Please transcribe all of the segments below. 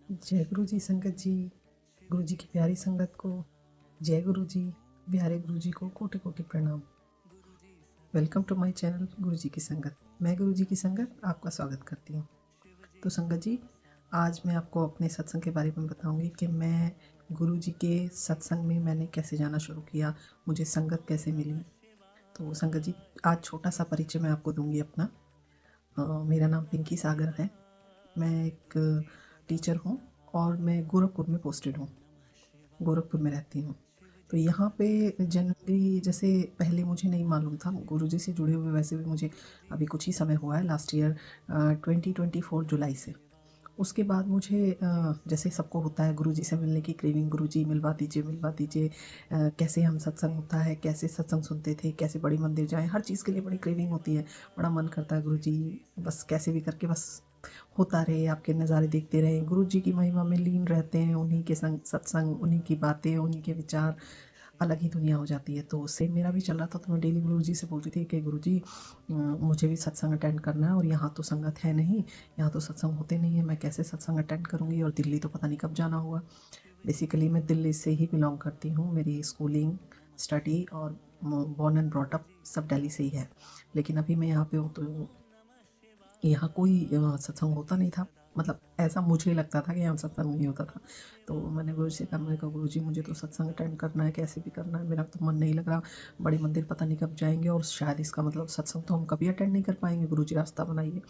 जय गुरु जी संगत जी, गुरु जी की प्यारी संगत को जय गुरु जी, प्यारे गुरु जी को कोटि कोटि प्रणाम। वेलकम टू माय चैनल गुरु जी की संगत। मैं गुरु जी की संगत आपका स्वागत करती हूँ। तो संगत जी, आज मैं आपको अपने सत्संग के बारे में बताऊंगी कि मैं गुरु जी के सत्संग में मैंने कैसे जाना शुरू किया, मुझे संगत कैसे मिली। तो संगत जी, आज छोटा सा परिचय मैं आपको दूंगी अपना। मेरा नाम पिंकी सागर है। मैं एक टीचर हूँ और मैं गोरखपुर में पोस्टेड हूँ, गोरखपुर में रहती हूँ। तो यहाँ पे जनरली जैसे पहले मुझे नहीं मालूम था गुरुजी से जुड़े हुए, वैसे भी मुझे अभी कुछ ही समय हुआ है, लास्ट ईयर 2024 जुलाई से। उसके बाद मुझे जैसे सबको होता है गुरुजी से मिलने की क्रेविंग, गुरुजी मिलवा दीजिए मिलवा दीजिए, कैसे हम सत्संग होता है, कैसे सत्संग सुनते थे, कैसे बड़ी मंदिर जाएं, हर चीज़ के लिए बड़ी क्रेविंग होती है। बड़ा मन करता है गुरुजी बस कैसे भी करके बस होता रहे, आपके नज़ारे देखते रहें, गुरु जी की महिमा में लीन रहते हैं, उन्हीं के संग सत्संग, उन्हीं की बातें, उन्हीं के विचार, अलग ही दुनिया हो जाती है। तो सेम मेरा भी चल रहा था। तो मैं डेली गुरु जी से बोलती थी कि गुरु जी मुझे भी सत्संग अटेंड करना है, और यहाँ तो संगत है नहीं, यहाँ तो सत्संग होते नहीं है, मैं कैसे सत्संग अटेंड करूँगी, और दिल्ली तो पता नहीं कब जाना होगा। बेसिकली मैं दिल्ली से ही बिलोंग करती हूँ, मेरी स्कूलिंग, स्टडी और बॉर्न एंड ब्रॉट अप सब दिल्ली से ही है। लेकिन अभी मैं यहाँ पे हूँ तो यहाँ कोई सत्संग होता नहीं था, मतलब ऐसा मुझे लगता था कि यहाँ सत्संग नहीं होता था। तो मैंने गुरु से कहा, मैंने कहा गुरु जी मुझे तो सत्संग अटेंड करना है, कैसे भी करना है, मेरा तो मन नहीं लग रहा, बड़े मंदिर पता नहीं कब जाएंगे, और शायद इसका मतलब सत्संग तो हम कभी अटेंड नहीं कर पाएंगे, गुरु जी रास्ता बनाइए।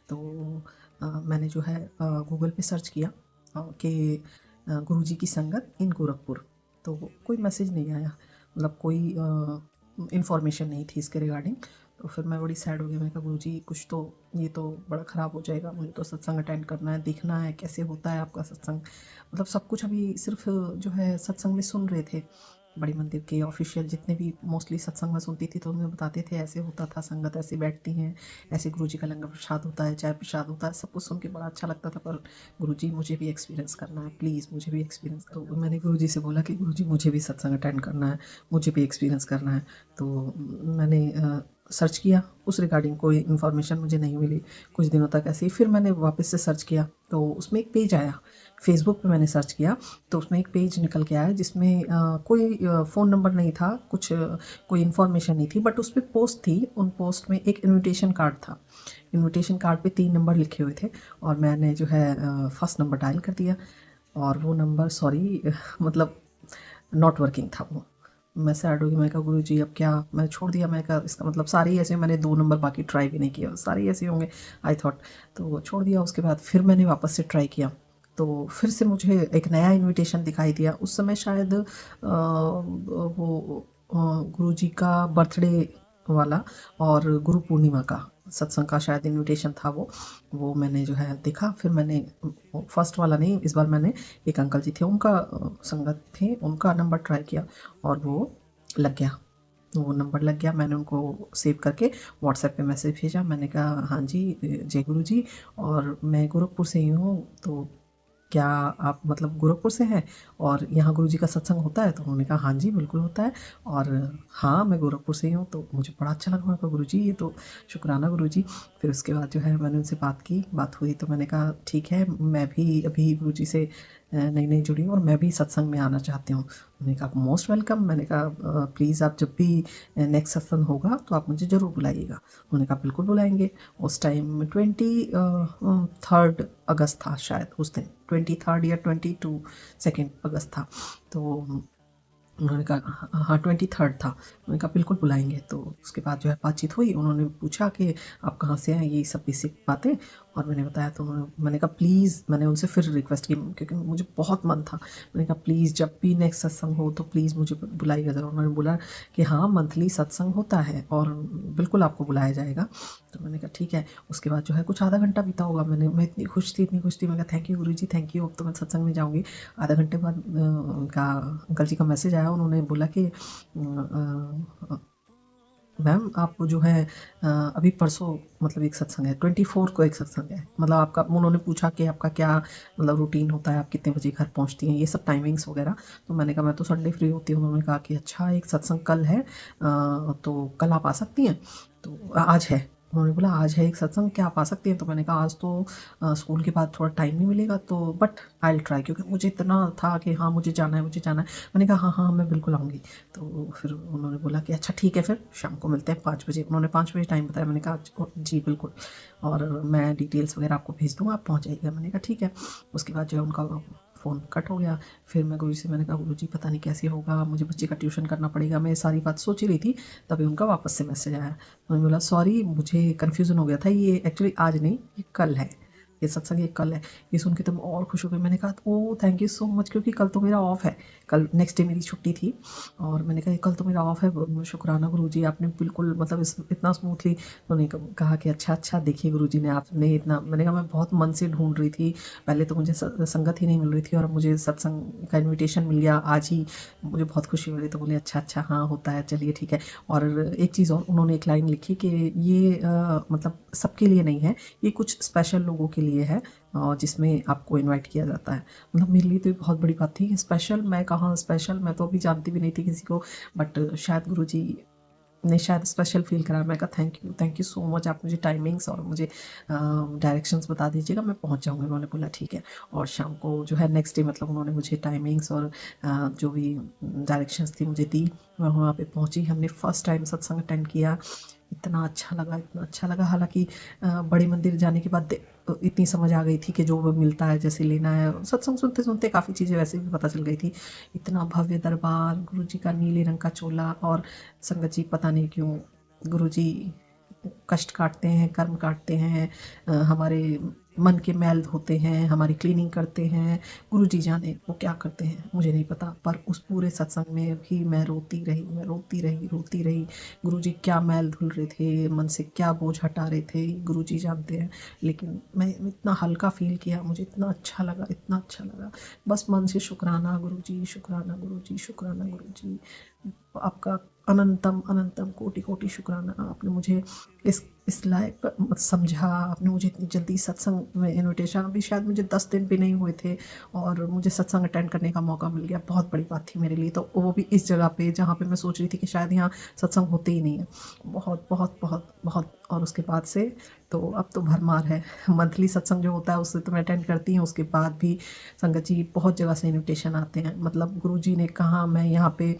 तो मैंने जो है गूगल पे सर्च किया कि गुरु जी की संगत इन गोरखपुर। तो कोई मैसेज नहीं आया, मतलब कोई इन्फॉर्मेशन नहीं थी इसके रिगार्डिंग। तो फिर मैं बड़ी सैड हो गई, मैंने कहा गुरु जी कुछ तो, ये तो बड़ा ख़राब हो जाएगा, मुझे तो सत्संग अटेंड करना है, देखना है कैसे होता है आपका सत्संग। मतलब सब कुछ अभी सिर्फ जो है सत्संग में सुन रहे थे, बड़ी मंदिर के ऑफिशियल जितने भी मोस्टली सत्संग में सुनती थी तो उन्हें बताते थे ऐसे होता था, संगत ऐसे बैठती हैं, ऐसे गुरु जी का लंगर प्रसाद होता है, चाय प्रसाद होता है, सब कुछ सुन के बड़ा अच्छा लगता था। पर गुरु जी मुझे भी एक्सपीरियंस करना है, प्लीज़ मुझे भी एक्सपीरियंस। तो मैंने गुरु जी से बोला कि गुरु जी मुझे भी सत्संग अटेंड करना है, मुझे भी एक्सपीरियंस करना है। तो मैंने सर्च किया, उस रिगार्डिंग कोई इन्फॉर्मेशन मुझे नहीं मिली कुछ दिनों तक ऐसे ही। फिर मैंने वापस से सर्च किया तो उसमें एक पेज आया, फेसबुक पे मैंने सर्च किया तो उसमें एक पेज निकल के आया जिसमें कोई फ़ोन नंबर नहीं था, कुछ कोई इन्फॉर्मेशन नहीं थी, बट उस पर पोस्ट थी। उन पोस्ट में एक इनविटेशन कार्ड था, इनविटेशन कार्ड पे 3 नंबर लिखे हुए थे, और मैंने जो है फर्स्ट नंबर डायल कर दिया, और वो नंबर सॉरी मतलब नॉट वर्किंग था वो। मैं सैड हो गई, मैंने कहा गुरु जी अब क्या, मैं छोड़ दिया। मैंने कहा इसका मतलब सारे ही ऐसे, मैंने 2 नंबर बाकी ट्राई भी नहीं किया, सारे ही ऐसे होंगे आई थॉट, तो छोड़ दिया। उसके बाद फिर मैंने वापस से ट्राई किया तो फिर से मुझे एक नया इनविटेशन दिखाई दिया। उस समय शायद वो गुरु जी का बर्थडे वाला और गुरु पूर्णिमा का सत्संग का शायद इनविटेशन था वो मैंने जो है देखा। फिर मैंने फर्स्ट वाला नहीं, इस बार मैंने एक अंकल जी थे उनका संगत थे, उनका नंबर ट्राई किया और वो लग गया, वो नंबर लग गया। मैंने उनको सेव करके व्हाट्सएप पे मैसेज भेजा, मैंने कहा हाँ जी जय गुरु जी, और मैं गोरखपुर से ही हूँ, तो क्या आप मतलब गोरखपुर से हैं और यहाँ गुरु जी का सत्संग होता है? तो उन्होंने कहा हाँ जी बिल्कुल होता है, और हाँ मैं गोरखपुर से ही हूँ। तो मुझे बड़ा अच्छा लगा, मैंने कहा गुरु जी ये तो शुक्राना गुरु जी। फिर उसके बाद जो है मैंने उनसे बात की, बात हुई तो मैंने कहा ठीक है, मैं भी अभी गुरु जी से नई नई जुड़ी हूँ और मैं भी सत्संग में आना चाहती हूँ। उन्होंने कहा मोस्ट वेलकम। मैंने कहा प्लीज़ आप जब भी नेक्स्ट सत्संग होगा तो आप मुझे ज़रूर बुलाइएगा। उन्होंने कहा बिल्कुल बुलाएंगे। उस टाइम 23 अगस्त था शायद उस दिन, 23 या 22 अगस्त था। तो उन्होंने कहा हाँ 23 था। उन्होंने कहा बिल्कुल बुलाएंगे। तो उसके बाद जो है बातचीत हुई, उन्होंने पूछा कि आप कहाँ से हैं, ये सब बेसिक बातें, और मैंने बताया। तो मैंने कहा प्लीज़, मैंने उनसे फिर रिक्वेस्ट की क्योंकि मुझे बहुत मन था। मैंने कहा प्लीज़ जब भी नेक्स्ट सत्संग हो तो प्लीज़ मुझे बुलाइएगा ज़रूर। उन्होंने बोला कि हाँ मंथली सत्संग होता है और बिल्कुल आपको बुलाया जाएगा। तो मैंने कहा ठीक है। उसके बाद जो है कुछ आधा घंटा बीता होगा, मैं इतनी खुश थी, इतनी खुश थी। मैं कहा thank you Guru ji, thank you, अब तो मैं सत्संग में जाऊँगी। आधा घंटे बाद उनका अंकल जी का मैसेज आया, उन्होंने बोला कि मैम आप जो है अभी परसों मतलब एक सत्संग है, 24 को एक सत्संग है, मतलब आपका, उन्होंने पूछा कि आपका क्या मतलब रूटीन होता है, आप कितने बजे घर पहुंचती हैं, ये सब टाइमिंग्स वगैरह। तो मैंने कहा मैं तो संडे फ्री होती हूँ। उन्होंने कहा कि अच्छा एक सत्संग कल है, तो कल आप आ सकती हैं? तो आज है। उन्होंने बोला आज है एक सत्संग, क्या आप आ सकती हैं? तो मैंने कहा आज तो स्कूल के बाद थोड़ा टाइम नहीं मिलेगा, तो बट आई विल ट्राई, क्योंकि मुझे इतना था कि हाँ मुझे जाना है, मुझे जाना है। मैंने कहा हाँ हाँ मैं बिल्कुल आऊँगी। तो फिर उन्होंने बोला कि अच्छा ठीक है, फिर शाम को मिलते हैं 5 बजे। उन्होंने 5 बजे टाइम बताया। मैंने कहा जी बिल्कुल, और मैं डिटेल्स वगैरह आपको भेज दूँगा, आप पहुँच जाइएगा। मैंने कहा ठीक है। उसके बाद जो है उनका फ़ोन कट हो गया। फिर मैं गुरुजी से मैंने कहा गुरुजी पता नहीं कैसे होगा, मुझे बच्चे का ट्यूशन करना पड़ेगा। मैं ये सारी बात सोच ही रही थी, तभी उनका वापस से मैसेज आया। उन्होंने बोला सॉरी मुझे कन्फ्यूज़न हो गया था, ये एक्चुअली आज नहीं, ये कल है, ये सत्संग ये कल है। ये सुन के तो मैं और खुश हो गई। मैंने कहा oh thank you so much, क्योंकि कल तो मेरा ऑफ है, कल नेक्स्ट डे मेरी छुट्टी थी। और मैंने कहा कल तो मेरा ऑफ है, शुक्राना गुरुजी, आपने बिल्कुल मतलब इतना स्मूथली। उन्होंने कहा कि अच्छा अच्छा देखिए गुरुजी ने आपने इतना। मैंने कहा मैं बहुत मन से ढूंढ रही थी, पहले तो मुझे संगत ही नहीं मिल रही थी, और मुझे सत्संग का इन्विटेशन मिल गया आज ही, मुझे बहुत खुशी हो रही। तो बोले अच्छा अच्छा हाँ होता है, चलिए ठीक है। और एक चीज़ और उन्होंने एक लाइन लिखी कि ये मतलब सबके लिए नहीं है, ये कुछ स्पेशल लोगों के लिए है, जिसमें आपको इनवाइट किया जाता है। मतलब मेरे लिए तो ये बहुत बड़ी बात थी। स्पेशल मैं कहाँ स्पेशल, मैं तो अभी जानती भी नहीं थी किसी को, बट शायद गुरुजी ने शायद स्पेशल फील करा। मैं कहा थैंक यू सो मच, आप मुझे टाइमिंग्स और मुझे डायरेक्शंस बता दीजिएगा, मैं पहुंच जाऊंगी। उन्होंने बोला ठीक है। और शाम को जो है नेक्स्ट डे मतलब उन्होंने मुझे टाइमिंग्स और जो भी डायरेक्शंस थी मुझे दी। मैं वहाँ पे पहुंची, हमने फर्स्ट टाइम सत्संग अटेंड किया। इतना अच्छा लगा, इतना अच्छा लगा। हालांकि बड़े मंदिर जाने के बाद इतनी समझ आ गई थी कि जो वो मिलता है जैसे लेना है। सत्संग सुनते सुनते काफ़ी चीज़ें वैसे भी पता चल गई थी। इतना भव्य दरबार, गुरुजी का नीले रंग का चोला, और संगत जी पता नहीं क्यों गुरुजी कष्ट काटते हैं, कर्म काटते हैं, हमारे मन के मैल धोते हैं, हमारी क्लीनिंग करते हैं। गुरुजी जाने वो क्या करते हैं, मुझे नहीं पता। पर उस पूरे सत्संग में भी मैं रोती रही, मैं रोती रही, रोती रही। गुरुजी क्या मैल धुल रहे थे, मन से क्या बोझ हटा रहे थे, गुरुजी जानते हैं। लेकिन मैं इतना हल्का फील किया, मुझे इतना अच्छा लगा, इतना अच्छा लगा। बस मन से शुक्राना गुरुजी, शुक्राना गुरुजी, शुक्राना गुरुजी, आपका अनंतम अनंतम कोटि कोटि शुक्राना। आपने मुझे इस लायक समझा, आपने मुझे इतनी जल्दी सत्संग में इनविटेशन, अभी शायद मुझे 10 दिन भी नहीं हुए थे और मुझे सत्संग अटेंड करने का मौका मिल गया। बहुत बड़ी बात थी मेरे लिए, तो वो भी इस जगह पे जहाँ पे मैं सोच रही थी कि शायद यहाँ सत्संग होते ही नहीं है। बहुत बहुत बहुत बहुत। और उसके बाद से तो अब तो भरमार है। मंथली सत्संग जो होता है उससे तो मैं अटेंड करती हूँ, उसके बाद भी संगत जी बहुत जगह से इनविटेशन आते हैं। मतलब गुरुजी ने कहा, मैं यहाँ पे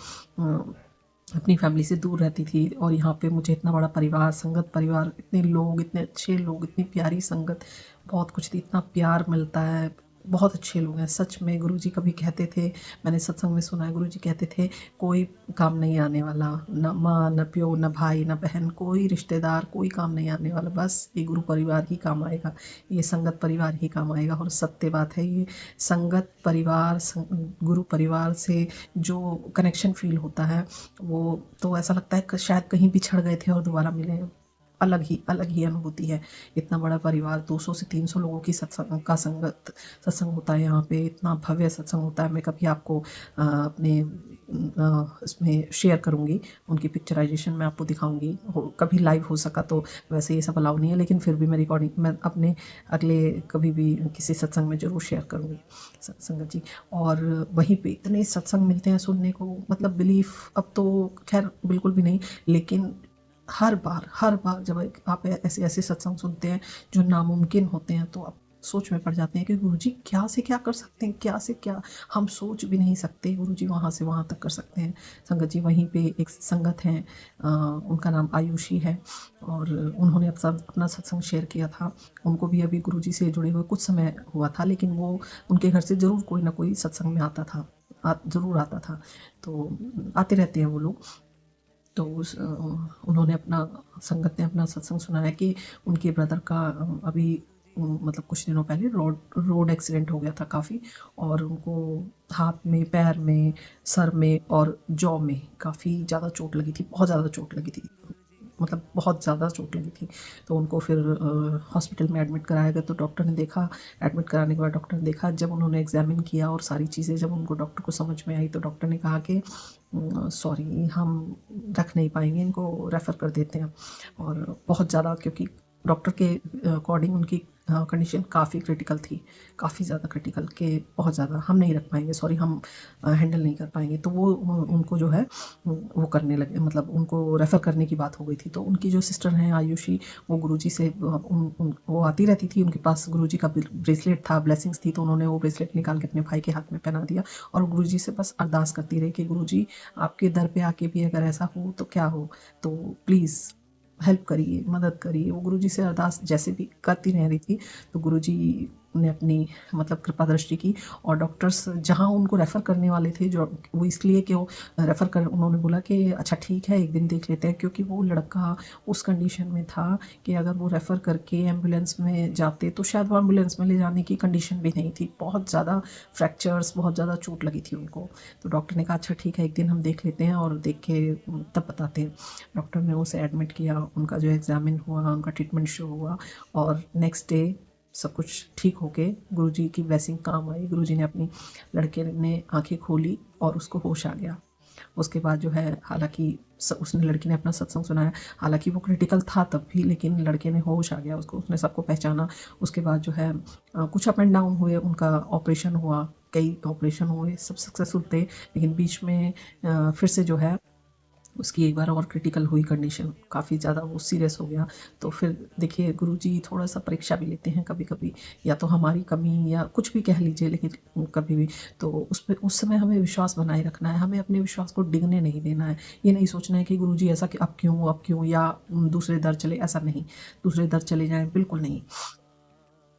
अपनी फैमिली से दूर रहती थी, और यहाँ पे मुझे इतना बड़ा परिवार, संगत परिवार, इतने लोग, इतने अच्छे लोग, इतनी प्यारी संगत, बहुत कुछ थी, इतना प्यार मिलता है, बहुत अच्छे लोग हैं सच में। गुरुजी कभी कहते थे, मैंने सत्संग में सुना है, गुरुजी कहते थे कोई काम नहीं आने वाला, न माँ न प्यो न भाई न बहन, कोई रिश्तेदार कोई काम नहीं आने वाला, बस ये गुरु परिवार ही काम आएगा, ये संगत परिवार ही काम आएगा। और सत्य बात है, ये संगत परिवार गुरु परिवार से जो कनेक्शन फील होता है, वो तो ऐसा लगता है कि शायद कहीं बिछड़ गए थे और दोबारा मिले। अलग ही अनुभूति है। इतना बड़ा परिवार, 200 से 300 लोगों की सत्संग होता है यहाँ पे, इतना भव्य सत्संग होता है। मैं कभी आपको अपने इसमें शेयर करूँगी, उनकी पिक्चराइजेशन मैं आपको दिखाऊँगी, कभी लाइव हो सका तो। वैसे ये सब अलाउ नहीं है, लेकिन फिर भी मैं रिकॉर्डिंग मैं अपने अगले कभी भी किसी सत्संग में ज़रूर शेयर करूँगी संगत जी। और वहीं पे इतने सत्संग मिलते हैं सुनने को, मतलब बिलीफ अब तो खैर बिल्कुल भी नहीं, लेकिन हर बार जब आप ऐसे ऐसे सत्संग सुनते हैं जो नामुमकिन होते हैं, तो आप सोच में पड़ जाते हैं कि गुरुजी क्या से क्या कर सकते हैं, क्या से क्या हम सोच भी नहीं सकते, गुरुजी वहाँ से वहाँ तक कर सकते हैं। संगत जी वहीं पे एक संगत हैं, उनका नाम आयुषी है, और उन्होंने अपना सत्संग शेयर किया था। उनको भी अभी गुरुजी से जुड़े हुए कुछ समय हुआ था, लेकिन वो उनके घर से ज़रूर कोई ना कोई सत्संग में आता था, ज़रूर आता था। तो आते रहते हैं वो लोग। तो उन्होंने अपना संगत ने अपना सत्संग सुनाया कि उनके ब्रदर का अभी मतलब कुछ दिनों पहले रोड एक्सीडेंट हो गया था काफ़ी, और उनको हाथ में, पैर में, सर में और जॉ में काफ़ी ज़्यादा चोट लगी थी, बहुत ज़्यादा चोट लगी थी, मतलब बहुत ज़्यादा चोट लगी थी। तो उनको फिर हॉस्पिटल में एडमिट कराया गया। तो डॉक्टर ने देखा, एडमिट कराने के बाद डॉक्टर ने देखा, जब उन्होंने एग्जामिन किया और सारी चीज़ें जब उनको डॉक्टर को समझ में आई, तो डॉक्टर ने कहा कि सॉरी हम रख नहीं पाएंगे, इनको रेफ़र कर देते हैं। और बहुत ज़्यादा, क्योंकि डॉक्टर के अकॉर्डिंग उनकी कंडीशन काफ़ी क्रिटिकल थी, काफ़ी ज़्यादा क्रिटिकल, कि बहुत ज़्यादा हम नहीं रख पाएंगे, सॉरी हम हैंडल नहीं कर पाएंगे। तो वो उनको जो है वो करने लगे, मतलब उनको रेफ़र करने की बात हो गई थी। तो उनकी जो सिस्टर हैं आयुषी, वो गुरुजी से वो आती रहती थी, उनके पास गुरुजी का ब्रेसलेट था, ब्लेसिंग्स थी, तो उन्होंने वो ब्रेसलेट निकाल के अपने भाई के हाथ में पहना दिया और गुरुजी से बस अरदास करती रही कि गुरुजी आपके दर पे आके भी अगर ऐसा हो तो क्या हो, तो प्लीज़ हेल्प करिए, मदद करिए। वो गुरुजी से अरदास जैसे भी करती रह रही थी, तो गुरुजी ने अपनी मतलब कृपा दृष्टि की, और डॉक्टर्स जहाँ उनको रेफ़र करने वाले थे, जो वो इसलिए कि वो रेफ़र कर, उन्होंने बोला कि अच्छा ठीक है एक दिन देख लेते हैं, क्योंकि वो लड़का उस कंडीशन में था कि अगर वो रेफ़र करके एम्बुलेंस में जाते तो शायद वो एम्बुलेंस में ले जाने की कंडीशन भी नहीं थी, बहुत ज़्यादा फ्रैक्चर्स, बहुत ज़्यादा चोट लगी थी उनको। तो डॉक्टर ने कहा अच्छा ठीक है एक दिन हम देख लेते हैं और देख के तब बताते हैं। डॉक्टर ने उसे एडमिट किया, उनका जो एग्ज़ामिन हुआ, उनका ट्रीटमेंट शुरू हुआ, और नेक्स्ट डे सब कुछ ठीक होके गुरुजी की ब्लेसिंग काम आई। गुरुजी ने अपनी लड़के ने आंखें खोली और उसको होश आ गया। उसके बाद जो है, हालांकि उसने, लड़की ने अपना सत्संग सुनाया, हालांकि वो क्रिटिकल था तब भी, लेकिन लड़के ने होश आ गया उसको, उसने सबको पहचाना। उसके बाद जो है कुछ अप एंड डाउन हुए, उनका ऑपरेशन हुआ, कई ऑपरेशन हुए, सब सक्सेसफुल थे, लेकिन बीच में फिर से जो है उसकी एक बार और क्रिटिकल हुई कंडीशन, काफ़ी ज़्यादा वो सीरियस हो गया। तो फिर देखिए गुरुजी थोड़ा सा परीक्षा भी लेते हैं कभी कभी, या तो हमारी कमी या कुछ भी कह लीजिए, लेकिन कभी भी तो उस पर उस समय हमें विश्वास बनाए रखना है, हमें अपने विश्वास को डिगने नहीं देना है। ये नहीं सोचना है कि गुरुजी ऐसा कि अब क्यों, या दूसरे दर चले, ऐसा नहीं, दूसरे दर चले जाएं, बिल्कुल नहीं।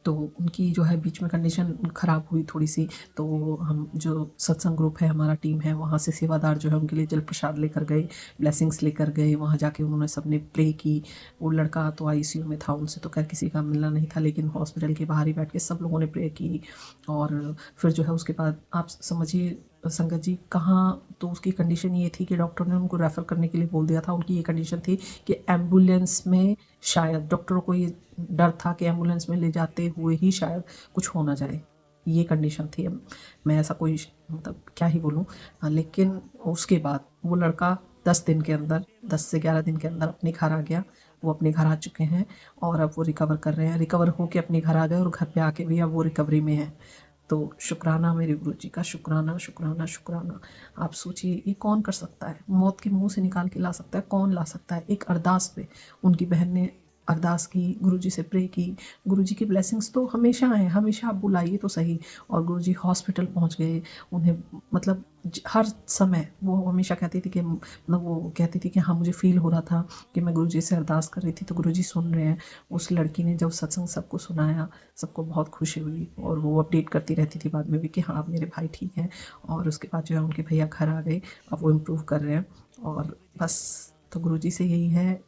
तो उनकी जो है बीच में कंडीशन ख़राब हुई थोड़ी सी, तो हम जो सत्संग ग्रुप है, हमारा टीम है, वहाँ से सेवादार जो है उनके लिए जल प्रसाद लेकर गए, ब्लेसिंग्स लेकर गए। वहाँ जाके उन्होंने सबने प्रे की। वो लड़का तो आईसीयू में था, उनसे तो खैर किसी का मिलना नहीं था, लेकिन हॉस्पिटल के बाहर ही बैठ के सब लोगों ने प्रे की। और फिर जो है उसके बाद आप समझिए संगत जी कहाँ, तो उसकी कंडीशन ये थी कि डॉक्टर ने उनको रेफ़र करने के लिए बोल दिया था। उनकी ये कंडीशन थी कि एम्बुलेंस में शायद, डॉक्टरों को ये डर था कि एम्बुलेंस में ले जाते हुए ही शायद कुछ हो ना जाए, ये कंडीशन थी। अब मैं ऐसा कोई मतलब क्या ही बोलूँ, लेकिन उसके बाद वो लड़का 10 दिन के अंदर, 10 से 11 दिन के अंदर अपने घर आ गया। वो अपने घर आ चुके हैं और अब वो रिकवर कर रहे हैं, रिकवर होके अपने घर आ गए, और घर पे आके भी अब वो रिकवरी में है। तो शुक्राना मेरे गुरुजी का, शुक्राना शुक्राना शुक्राना। आप सोचिए ये कौन कर सकता है, मौत के मुंह से निकाल के ला सकता है, कौन ला सकता है। एक अरदास पे उनकी बहन ने अरदास की, गुरुजी से प्रे की, गुरुजी की ब्लेसिंग्स तो हमेशा हैं, हमेशा आप बुलाइए तो सही। और गुरुजी हॉस्पिटल पहुंच गए, उन्हें मतलब हर समय वो हमेशा कहती थी कि, मतलब वो कहती थी कि हाँ मुझे फील हो रहा था कि मैं गुरुजी से अरदास कर रही थी तो गुरुजी सुन रहे हैं। उस लड़की ने जब सत्संग सबको सुनाया, सबको बहुत खुशी हुई, और वो अपडेट करती रहती थी बाद में भी कि हाँ मेरे भाई ठीक हैं। और उसके बाद जो है उनके भैया घर आ गए, अब वो इम्प्रूव कर रहे हैं। और बस, तो गुरुजी से यही है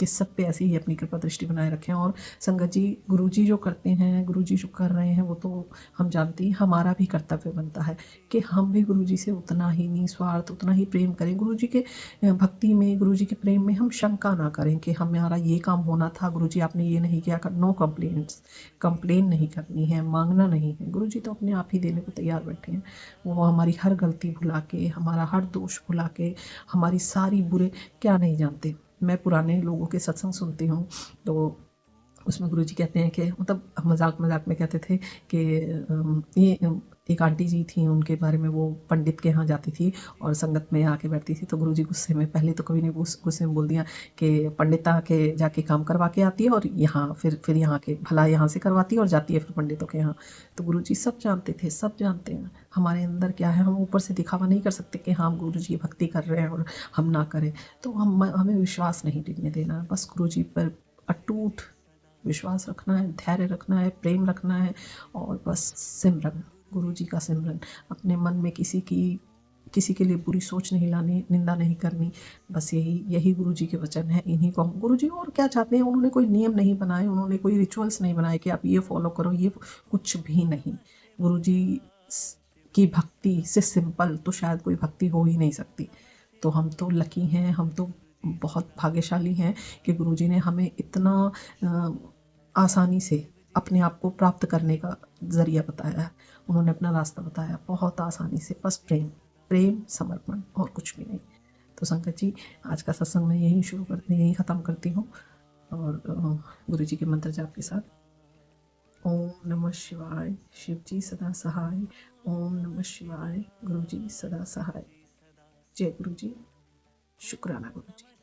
कि सब पे ऐसी ही अपनी कृपा दृष्टि बनाए रखें। और संगत जी, गुरुजी जो करते हैं, गुरुजी जो कर रहे हैं, वो तो हम जानते हैं, हमारा भी कर्तव्य बनता है कि हम भी गुरुजी से उतना ही निस्वार्थ, उतना ही प्रेम करें। गुरुजी के भक्ति में, गुरुजी के प्रेम में हम शंका ना करें कि हमारा ये काम होना था, गुरुजी आपने ये नहीं किया। नो कंप्लेंट्स, कंप्लेन नहीं करनी है, मांगना नहीं है। गुरुजी तो अपने आप ही देने को तैयार बैठे हैं। वो हमारी हर गलती भुला के, हमारा हर दोष भुला के, हमारी सारी बुरे, क्या नहीं जानते। मैं पुराने लोगों के सत्संग सुनती हूँ, तो उसमें गुरुजी कहते हैं कि, मतलब मजाक मजाक में कहते थे कि ये एक आंटी जी थी, उनके बारे में, वो पंडित के यहाँ जाती थी और संगत में आके बैठती थी। तो गुरुजी गुस्से में, पहले तो कभी नहीं, गुस्से में बोल दिया कि पंडिता के जाके काम करवा के आती है, और यहाँ फिर यहाँ के भला यहाँ से करवाती है और जाती है फिर पंडितों के यहाँ। तो गुरुजी सब जानते थे, सब जानते हैं हमारे अंदर क्या है। हम ऊपर से दिखावा नहीं कर सकते कि हाँ गुरुजी भक्ति कर रहे हैं और हम ना करें। तो हमें विश्वास नहीं टिकने देना, बस गुरुजी पर अटूट विश्वास रखना है, धैर्य रखना है, प्रेम रखना है, और बस सिमरन, गुरुजी का सिमरन। अपने मन में किसी के लिए बुरी सोच नहीं लानी, निंदा नहीं करनी। बस यही गुरुजी के वचन है। इन्हीं को हम, गुरुजी और क्या चाहते हैं, उन्होंने कोई नियम नहीं बनाए, उन्होंने कोई रिचुअल्स नहीं बनाए कि आप ये फॉलो करो, ये कुछ भी नहीं। गुरुजी की भक्ति से सिंपल तो शायद कोई भक्ति हो ही नहीं सकती। तो हम तो लकी हैं, हम तो बहुत भाग्यशाली हैं कि गुरुजी ने हमें इतना आसानी से अपने आप को प्राप्त करने का ज़रिया बताया है। उन्होंने अपना रास्ता बताया बहुत आसानी से, बस प्रेम, प्रेम, समर्पण, और कुछ भी नहीं। तो संगत जी, आज का सत्संग मैं यहीं ख़त्म करती हूँ, और गुरुजी के मंत्र जाप के साथ। ओम नमः शिवाय। शिव जी सदा सहाय। ओम नमः शिवाय। गुरु जी सदा सहाय। जय गुरु जी। शुक्राना गुरु जी।